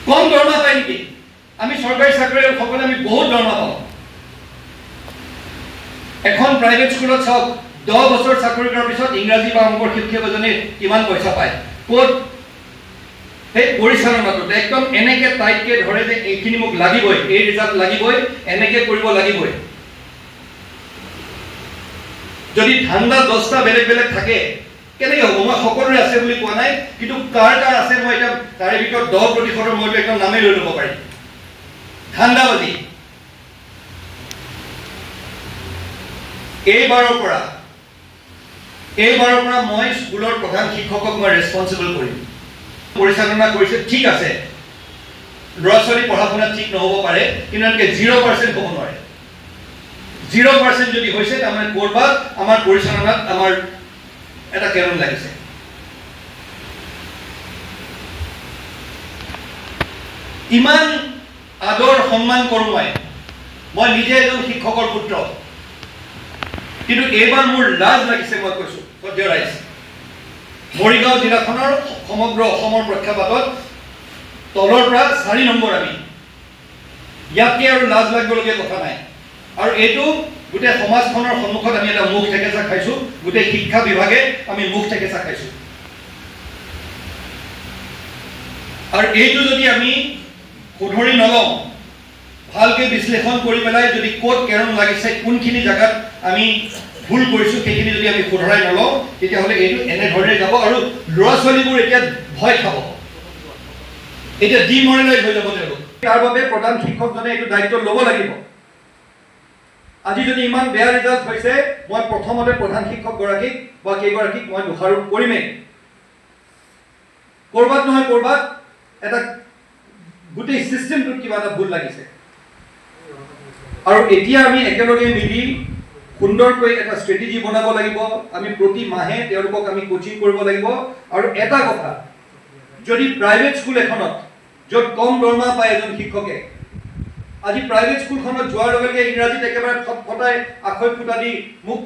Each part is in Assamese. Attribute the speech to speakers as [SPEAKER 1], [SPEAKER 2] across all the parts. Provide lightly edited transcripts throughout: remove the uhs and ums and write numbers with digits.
[SPEAKER 1] কম দৰমহা পায় নেকি? আমি চৰকাৰী চাকৰিয়ালসকলে আমি বহুত দৰমহা পাওঁ। এখন প্ৰাইভেট স্কুলত চাওক 10 বছৰ চাকৰি কৰাৰ পিছত ইংৰাজী বা অংকৰ শিক্ষক এজনে কিমান পইচা পায়। ক'ত সেই পৰিচালনাটো একদম এনেকে টাইটকে ধৰে যে এইখিনি মোক লাগিবই, এই ৰিজাল্ট লাগিবই, এনেকে কৰিব লাগিবই। যদি ঠাণ্ডা 10টা বেলেগ বেলেগ থাকে কেনেকৈ হ'ব? মই সকলোৰে আছে বুলি কোৱা নাই, কিন্তু কাৰ কাৰ আছে মই এতিয়া তাৰে ভিতৰত 10% মইতো একদম নামেই লৈ ল'ব পাৰিম। ঠাণ্ডাবাজি এইবাৰৰ পৰা মই স্কুলৰ প্ৰধান শিক্ষকক মই ৰেছপন্সিবল কৰিম। পৰিচালনা কৰিছে ঠিক আছে, ল'ৰা ছোৱালী পঢ়া শুনা ঠিক নহ'ব পাৰে, কিন্তু এনেকৈ 0% হ'ব নোৱাৰে। 0% যদি হৈছে তাৰমানে ক'ৰবাত আমাৰ পৰিচালনাত আমাৰ এটা কেৰণ লাগিছে। ইমান আদৰ সন্মান কৰোঁ মই নিজে এজন শিক্ষকৰ পুত্ৰ, কিন্তু এইবাৰ মোৰ লাজ লাগিছে। মই কৈছোঁ সদ্য ৰাইজ, মৰিগাঁও জিলাখনৰ সমগ্ৰ অসমৰ প্ৰেক্ষাপটত তলৰ পৰা 4 নম্বৰ আমি, ইয়াতকৈ আৰু লাজ লাগিবলগীয়া কথা নাই। আৰু এইটো গোটেই সমাজখনৰ সন্মুখত আমি এটা মুখ ঠেকেচা খাইছোঁ, গোটেই শিক্ষা বিভাগে আমি মুখ ঠেকেচা খাইছোঁ। আৰু এইটো যদি আমি শুধৰি নলওঁ, ভালকৈ বিশ্লেষণ কৰি পেলাই যদি ক'ত কেৰণ লাগিছে, কোনখিনি জেগাত আমি ভুল কৰিছোঁ সেইখিনি যদি আমি শুধৰাই নলওঁ, তেতিয়াহ'লে এইটো এনেধৰণে যাব আৰু ল'ৰা ছোৱালীবোৰ এতিয়া ভয় খাব, এতিয়া ডিমৰেলাইজ হৈ যাব তেওঁলোক। তাৰ বাবে প্ৰধান শিক্ষকজনে এইটো দায়িত্ব ল'ব লাগিব। আজি যদি ইমান বেয়া ৰিজাল্ট হৈছে, মই প্ৰথমতে প্ৰধান শিক্ষকগৰাকীক বা কেইগৰাকীক মই দোষাৰোপ কৰিমেই। ক'ৰবাত নহয় ক'ৰবাত এটা গোটেই ছিষ্টেমটোত কিবা এটা ভুল লাগিছে। আৰু এতিয়া আমি একেলগে মিলি সুন্দৰকৈ এটা ষ্ট্ৰেটেজি বনাব লাগিব। আমি প্ৰতি মাহে তেওঁলোকক আমি কোচিং কৰিব লাগিব। আৰু এটা কথা, যদি প্ৰাইভেট স্কুল এখনত য'ত কম দৰমহা পায় এজন শিক্ষকে, আজি প্ৰাইভেট স্কুলখনত যোৱাৰ লগে লগে ইংৰাজীত একেবাৰে ফটফটাই আখৈ ফুটা দি মুখ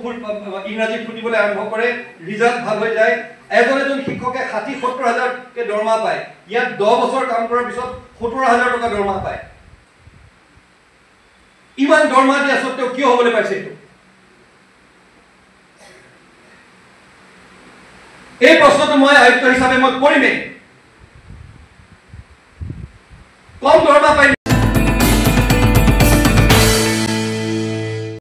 [SPEAKER 1] ইংৰাজী ফুটিবলৈ আৰম্ভ কৰে, ৰিজাল্ট ভাল হৈ যায়। এজন শিক্ষকে 60-70 হাজাৰকৈ দৰমহা পায়, ইয়াত 10 বছৰ কাম কৰাৰ পিছত 17,000 টকা দৰমহা পায়। ইমান দৰমহা দিয়া স্বত্তেও কিয় হ'বলৈ পাইছে এইটো? এই প্ৰশ্নটো মই আয়ুক্ত হিচাপে মই কৰিমেই। কম দৰমহা পাই